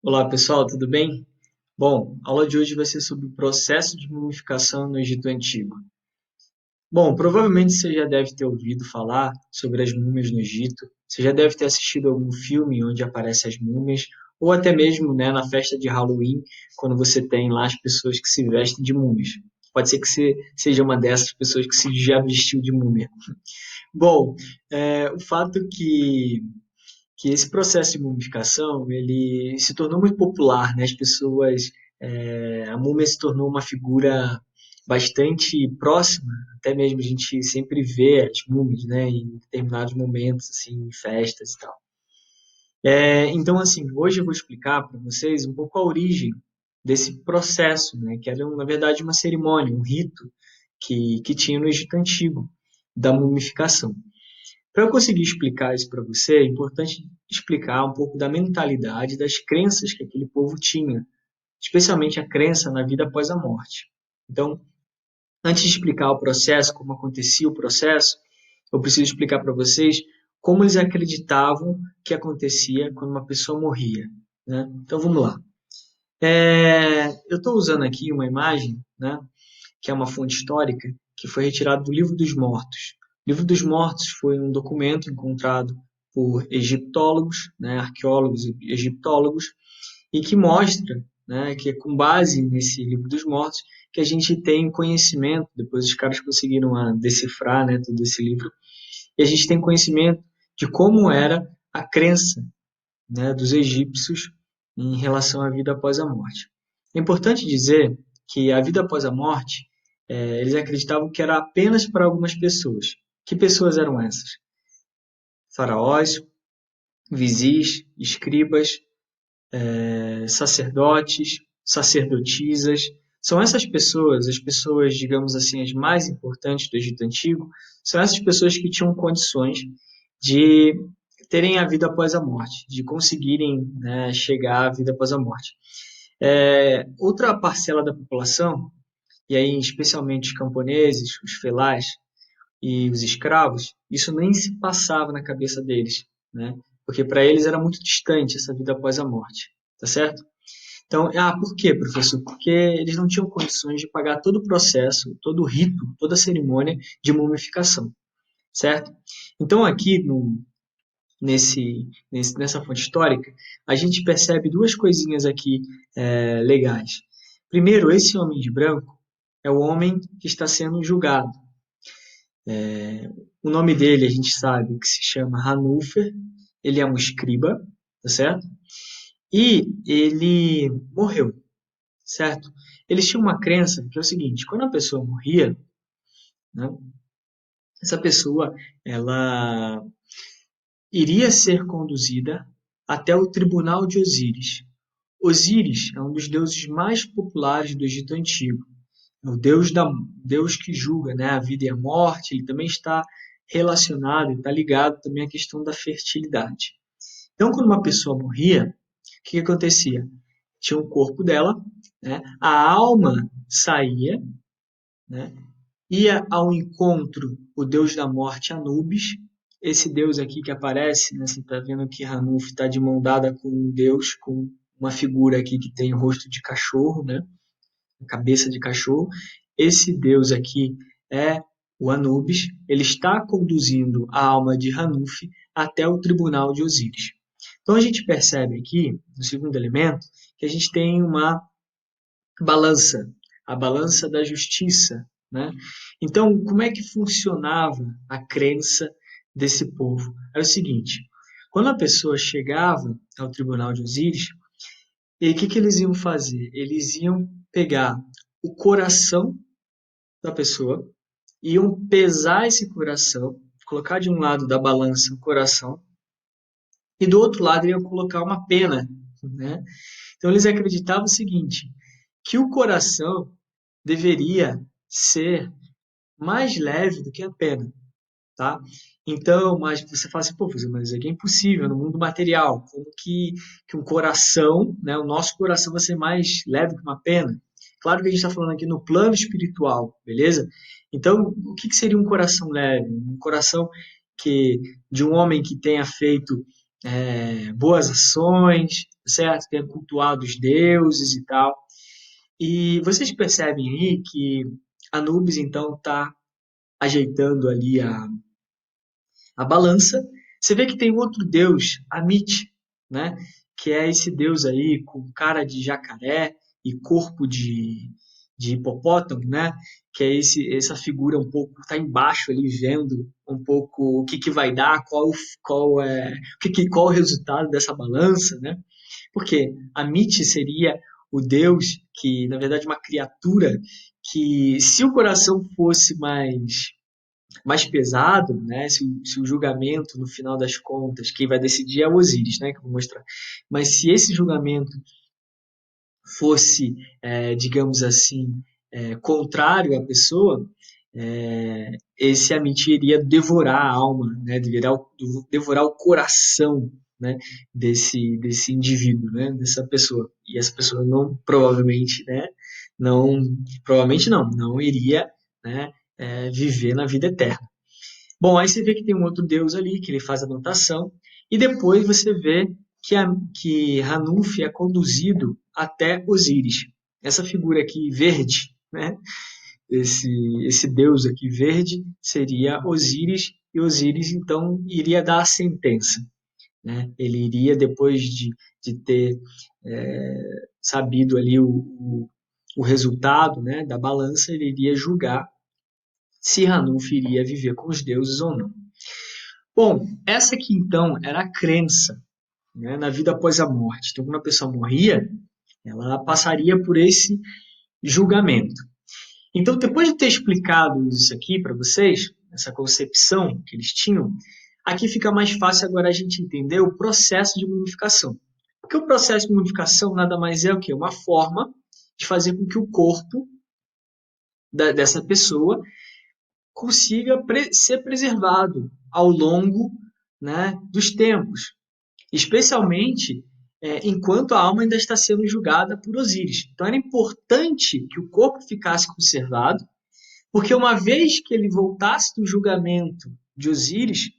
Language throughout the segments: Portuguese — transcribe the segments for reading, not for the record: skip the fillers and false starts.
Olá pessoal, tudo bem? Bom, a aula de hoje vai ser sobre o processo de mumificação no Egito Antigo. Bom, provavelmente você já deve ter ouvido falar sobre as múmias no Egito, você já deve ter assistido algum filme onde aparecem as múmias, ou até mesmo, né, na festa de Halloween, quando você tem lá as pessoas que se vestem de múmias. Pode ser que você seja uma dessas pessoas que se já vestiu de múmia. Bom, o fato que esse processo de mumificação ele se tornou muito popular, né? As pessoas, a múmia se tornou uma figura bastante próxima, até mesmo a gente sempre vê as múmias, né? Em determinados momentos, assim, em festas e tal. Então, assim, hoje eu vou explicar para vocês um pouco a origem desse processo, né? Que era, na verdade, uma cerimônia, um rito que tinha no Egito Antigo, da mumificação. Para eu conseguir explicar isso para você, é importante explicar um pouco da mentalidade, das crenças que aquele povo tinha, especialmente a crença na vida após a morte. Então, antes de explicar o processo, como acontecia o processo, eu preciso explicar para vocês como eles acreditavam que acontecia quando uma pessoa morria. Né? Então, vamos lá. Eu estou usando aqui uma imagem, né, que é uma fonte histórica, que foi retirada do Livro dos Mortos. O Livro dos Mortos foi um documento encontrado por egiptólogos, né, arqueólogos e egiptólogos, e que mostra, né, que é com base nesse Livro dos Mortos que a gente tem conhecimento, depois os caras conseguiram decifrar, né, todo esse livro, e a gente tem conhecimento de como era a crença, né, dos egípcios em relação à vida após a morte. É importante dizer que a vida após a morte, eles acreditavam que era apenas para algumas pessoas. Que pessoas eram essas? Faraós, vizis, escribas, sacerdotes, sacerdotisas. São essas pessoas, as pessoas, digamos assim, as mais importantes do Egito Antigo, são essas pessoas que tinham condições de terem a vida após a morte, de conseguirem, né, chegar à vida após a morte. Outra parcela da população, e aí especialmente os camponeses, os felais e os escravos, isso nem se passava na cabeça deles, né? Porque para eles era muito distante essa vida após a morte, tá certo? Então, por quê, professor? Porque eles não tinham condições de pagar todo o processo, todo o rito, toda a cerimônia de mumificação, certo? Então, aqui nessa fonte histórica, a gente percebe duas coisinhas aqui legais. Primeiro, esse homem de branco é o homem que está sendo julgado. O nome dele a gente sabe que se chama Hanufer, ele é um escriba, tá certo? E ele morreu, certo? Eles tinham uma crença que é o seguinte: quando a pessoa morria, né, essa pessoa ela iria ser conduzida até o tribunal de Osíris. Osíris é um dos deuses mais populares do Egito Antigo. É o Deus que julga, né, a vida e a morte. Ele também está relacionado, está ligado também à questão da fertilidade. Então, quando uma pessoa morria, o que acontecia? Tinha o corpo dela, né, a alma saía, né, ia ao encontro o deus da morte Anubis, esse deus aqui que aparece, né, você está vendo que Hanuf está de mão dada com um deus, com uma figura aqui que tem o rosto de cachorro, né, cabeça de cachorro. Esse deus aqui é o Anubis, ele está conduzindo a alma de Hanuf até o tribunal de Osíris. Então a gente percebe aqui, no segundo elemento, que a gente tem uma balança, a balança da justiça, né? Então, como é que funcionava a crença desse povo? É o seguinte: quando a pessoa chegava ao tribunal de Osíris, e o que eles iam fazer? Eles iam pegar o coração da pessoa, iam pesar esse coração, colocar de um lado da balança o coração, e do outro lado iam colocar uma pena, né? Então eles acreditavam o seguinte, que o coração deveria ser mais leve do que a pena, tá? Então, mas você fala assim, pô, mas isso aqui é impossível no mundo material. Como que um coração, né, o nosso coração vai ser mais leve que uma pena? Claro que a gente está falando aqui no plano espiritual, beleza? Então, o que seria um coração leve? Um coração que de um homem que tenha feito boas ações, certo? Tenha cultuado os deuses e tal. E vocês percebem aí que Anubis, então, está ajeitando ali a balança. Você vê que tem outro deus, Amit, né? Que é esse deus aí com cara de jacaré e corpo de hipopótamo, né? Que é essa figura um pouco, está embaixo ali vendo um pouco o que, que vai dar, qual o resultado dessa balança, né? Porque Amit seria o deus que, na verdade, uma criatura que, se o coração fosse mais pesado, né? Se o julgamento, no final das contas, quem vai decidir é o Osíris, né? Que eu vou mostrar. Mas se esse julgamento fosse, digamos assim, contrário à pessoa, esse Amit iria devorar a alma, né? Devorar o coração, né? Desse indivíduo, né? Dessa pessoa. E essa pessoa não, provavelmente, né? Não, provavelmente não iria, né? Viver na vida eterna. Bom, aí você vê que tem um outro deus ali, que ele faz a anotação, e depois você vê que Hanuf é conduzido até Osíris. Essa figura aqui verde, né? Esse deus aqui verde seria Osíris, e Osíris então iria dar a sentença. Né? Ele iria, depois de ter sabido ali o resultado, né, da balança, ele iria julgar se Hanuf iria viver com os deuses ou não. Bom, essa aqui então era a crença, né, na vida após a morte. Então, quando a pessoa morria, ela passaria por esse julgamento. Então, depois de ter explicado isso aqui para vocês, essa concepção que eles tinham, aqui fica mais fácil agora a gente entender o processo de mumificação. Porque o processo de mumificação nada mais é o que? Uma forma de fazer com que o corpo dessa pessoa consiga ser preservado ao longo, né, dos tempos, especialmente enquanto a alma ainda está sendo julgada por Osíris. Então era importante que o corpo ficasse conservado, porque uma vez que ele voltasse do julgamento de Osíris,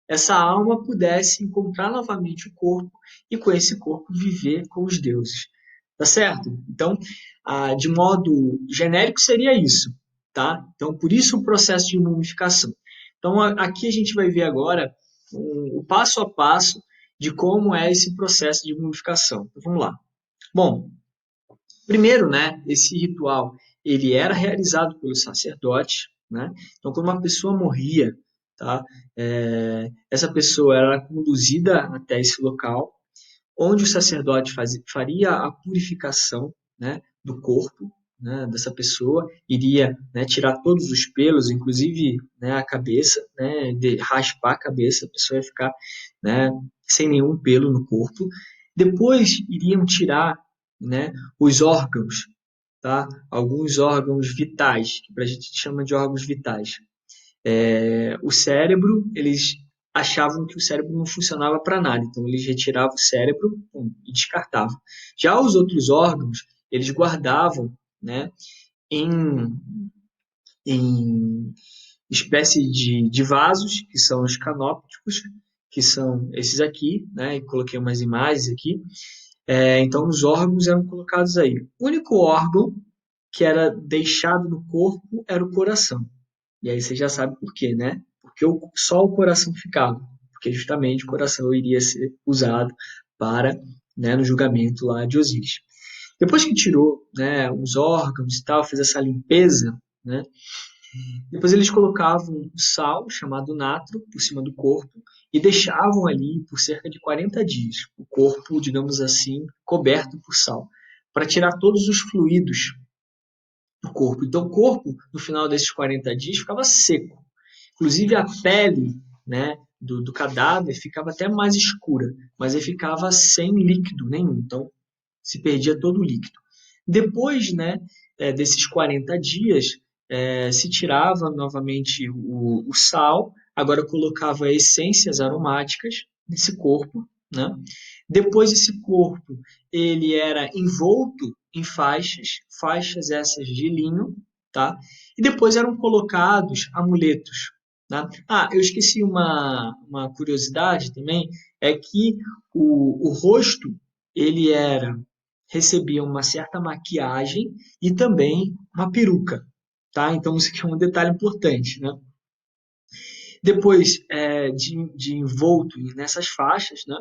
essa alma pudesse encontrar novamente o corpo e com esse corpo viver com os deuses. Tá certo? Então, de modo genérico seria isso, tá? Então, por isso o processo de mumificação. Então, aqui a gente vai ver agora o passo a passo de como é esse processo de mumificação. Então, vamos lá. Bom, primeiro, né, esse ritual ele era realizado pelo sacerdote, né? Então, quando uma pessoa morria, tá? Essa pessoa era conduzida até esse local, onde o sacerdote faria a purificação, né, do corpo, né, dessa pessoa, iria, né, tirar todos os pelos, inclusive, né, a cabeça, né, raspar a cabeça, a pessoa ia ficar, né, sem nenhum pelo no corpo. Depois iriam tirar, né, os órgãos, tá? Alguns órgãos vitais, que a gente chama de órgãos vitais. O cérebro, eles achavam que o cérebro não funcionava para nada, então eles retiravam o cérebro e descartavam. Já os outros órgãos, eles guardavam, né, em, em espécie de vasos, que são os canópticos, que são esses aqui, né, e coloquei umas imagens aqui. Então os órgãos eram colocados aí. O único órgão que era deixado no corpo era o coração. E aí você já sabe por quê, né? Porque só o coração ficava. Porque justamente o coração iria ser usado para, né, no julgamento lá de Osíris. Depois que tirou, né, os órgãos e tal, fez essa limpeza, né, depois eles colocavam um sal, chamado natro, por cima do corpo e deixavam ali por cerca de 40 dias, o corpo, digamos assim, coberto por sal, para tirar todos os fluidos do corpo. Então, o corpo, no final desses 40 dias, ficava seco. Inclusive, a pele, né, do cadáver ficava até mais escura, mas ele ficava sem líquido nenhum. Então, se perdia todo o líquido. Depois, né, desses 40 dias, se tirava novamente o sal, agora colocava essências aromáticas nesse corpo, né? Depois esse corpo ele era envolto em faixas, faixas essas de linho, tá? E depois eram colocados amuletos, tá? Eu esqueci uma curiosidade também, é que o rosto ele recebia uma certa maquiagem e também uma peruca, tá? Então isso aqui é um detalhe importante, né? Depois de envolto nessas faixas, né?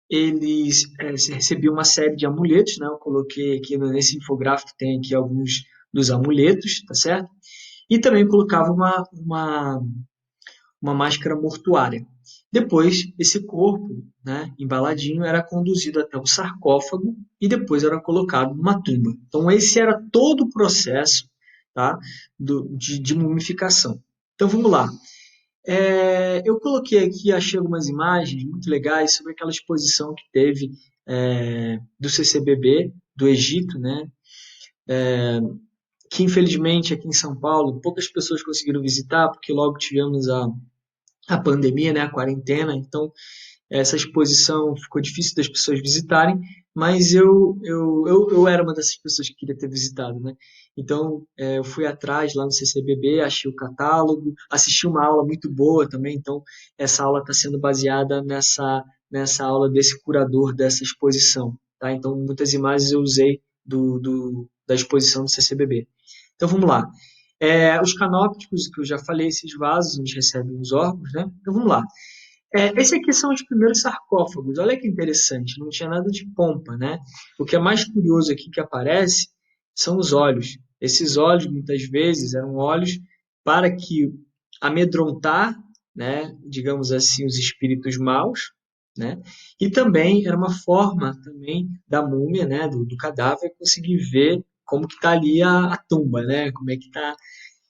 Eles recebiam uma série de amuletos, né? Eu coloquei aqui nesse infográfico, tem aqui alguns dos amuletos, tá certo? E também colocava uma máscara mortuária. Depois, esse corpo, né, embaladinho, era conduzido até o sarcófago e depois era colocado numa tumba. Então, esse era todo o processo, tá, de mumificação. Então, vamos lá. Eu coloquei aqui, achei algumas imagens muito legais sobre aquela exposição que teve do CCBB, do Egito, né, que infelizmente aqui em São Paulo poucas pessoas conseguiram visitar, porque logo tivemos a pandemia, né, a quarentena, então essa exposição ficou difícil das pessoas visitarem, mas eu era uma dessas pessoas que queria ter visitado, né? Então, eu fui atrás lá no CCBB, achei o catálogo, assisti uma aula muito boa também, então essa aula está sendo baseada nessa aula desse curador dessa exposição, tá? Então, muitas imagens eu usei da exposição do CCBB. Então, vamos lá. Os canópticos, que eu já falei, esses vasos onde recebem os órgãos, né? Então, vamos lá. Esse aqui são os primeiros sarcófagos. Olha que interessante, não tinha nada de pompa, né? O que é mais curioso aqui que aparece são os olhos. Esses olhos, muitas vezes, eram olhos para que amedrontar, né, digamos assim, os espíritos maus, né? E também era uma forma também da múmia, né, do cadáver, conseguir ver como que está ali a tumba, né? Como é que está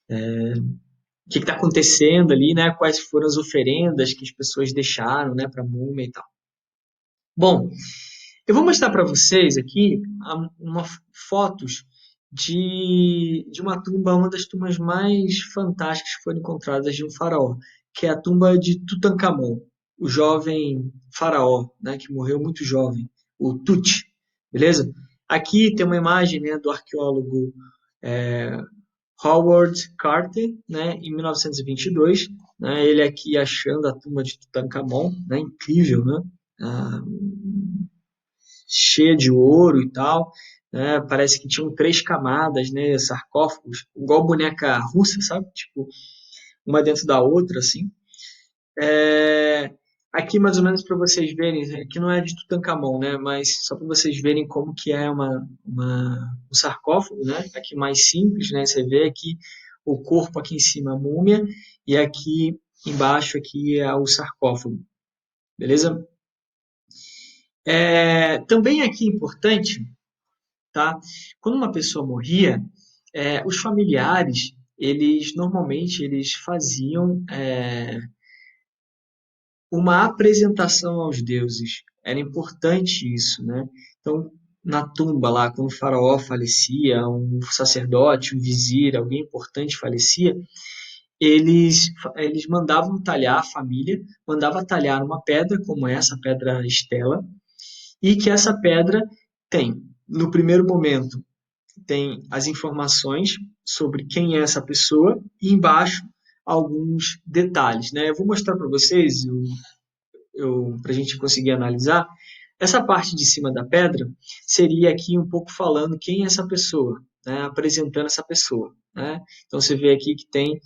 o que está acontecendo ali, né? Quais foram as oferendas que as pessoas deixaram, né, para a múmia e tal. Bom, eu vou mostrar para vocês aqui fotos de uma tumba, uma das tumbas mais fantásticas que foram encontradas de um faraó, que é a tumba de Tutankhamon, o jovem faraó, né, que morreu muito jovem, o Tut, beleza? Aqui tem uma imagem, né, do arqueólogo é, Howard Carter, né, em 1922, né, ele aqui achando a tumba de Tutankhamon, né, incrível, né, ah, cheia de ouro e tal, né, parece que tinham 3 camadas, né, sarcófagos, igual boneca russa, sabe, tipo, uma dentro da outra, assim. É, aqui mais ou menos para vocês verem, aqui não é de Tutankhamon, né, mas só para vocês verem como que é um sarcófago, né, aqui mais simples, né, você vê aqui o corpo aqui em cima a múmia e aqui embaixo aqui é o sarcófago, beleza? Também aqui importante, tá? Quando uma pessoa morria, os familiares, eles normalmente eles faziam uma apresentação aos deuses. Era importante isso, né? Então, na tumba lá, quando o faraó falecia, um sacerdote, um vizir, alguém importante falecia, eles mandavam talhar, a família mandava talhar uma pedra como essa, a pedra Estela, e que essa pedra tem, no primeiro momento, tem as informações sobre quem é essa pessoa e embaixo alguns detalhes, né? Eu vou mostrar para vocês para a gente conseguir analisar, essa parte de cima da pedra seria aqui um pouco falando quem é essa pessoa, né? Apresentando essa pessoa. Né? Então você vê aqui que tem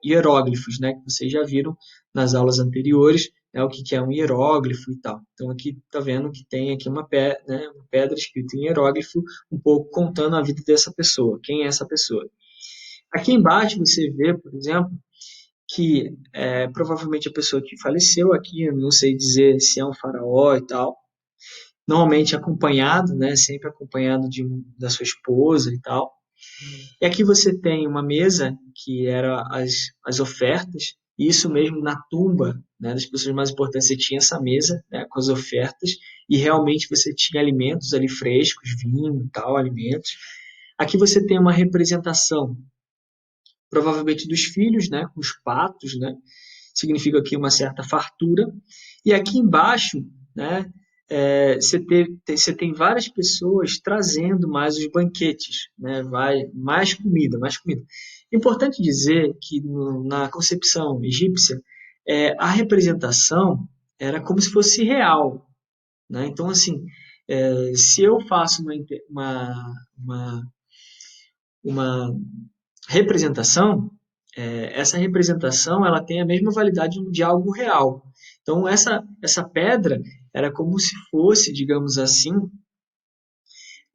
hieróglifos, né? Que vocês já viram nas aulas anteriores, né? O que é um hieróglifo e tal. Então aqui está vendo que tem aqui né? Uma pedra escrita em hieróglifo, um pouco contando a vida dessa pessoa, quem é essa pessoa. Aqui embaixo você vê, por exemplo, que provavelmente a pessoa que faleceu aqui, eu não sei dizer se é um faraó e tal, normalmente acompanhado, né, sempre acompanhado da sua esposa e tal. E aqui você tem uma mesa que era as ofertas, e isso mesmo na tumba, né, das pessoas mais importantes, você tinha essa mesa, né, com as ofertas, e realmente você tinha alimentos ali frescos, vinho e tal, alimentos. Aqui você tem uma representação, provavelmente dos filhos, né, com os patos, né, significa aqui uma certa fartura. E aqui embaixo, né, você tem várias pessoas trazendo mais os banquetes, né, mais comida, mais comida. Importante dizer que na concepção egípcia, a representação era como se fosse real, né? Então, assim, se eu faço uma, uma representação, essa representação ela tem a mesma validade de algo real. Então, essa pedra era como se fosse, digamos assim,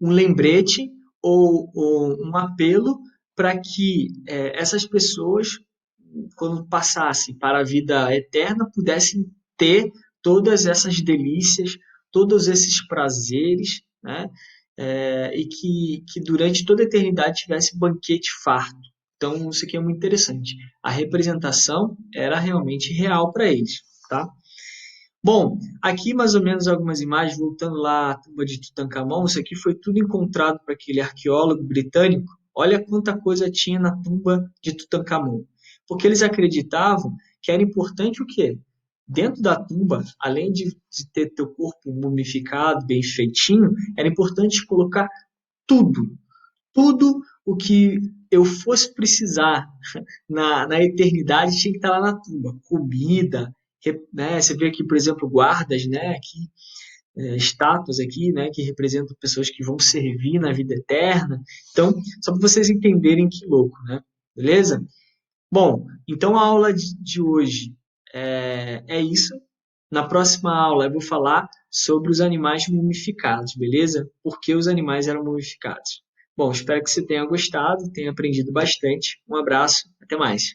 um lembrete ou um apelo para que essas pessoas, quando passassem para a vida eterna, pudessem ter todas essas delícias, todos esses prazeres, né? E que durante toda a eternidade tivesse banquete farto. Então, isso aqui é muito interessante. A representação era realmente real para eles, tá? Bom, aqui mais ou menos algumas imagens, voltando lá à tumba de Tutancâmon, isso aqui foi tudo encontrado por aquele arqueólogo britânico. Olha quanta coisa tinha na tumba de Tutancâmon. Porque eles acreditavam que era importante o quê? Dentro da tumba, além de ter teu corpo mumificado, bem feitinho, era importante colocar tudo, tudo o que eu fosse precisar na eternidade tinha que estar lá na tumba. Comida, né? Você vê aqui, por exemplo, guardas, né? Aqui, estátuas aqui, né? Que representam pessoas que vão servir na vida eterna. Então, só para vocês entenderem que louco, né? Beleza? Bom, então a aula de hoje é isso. Na próxima aula eu vou falar sobre os animais mumificados, beleza? Por que os animais eram mumificados. Bom, espero que você tenha gostado, tenha aprendido bastante. Um abraço, até mais.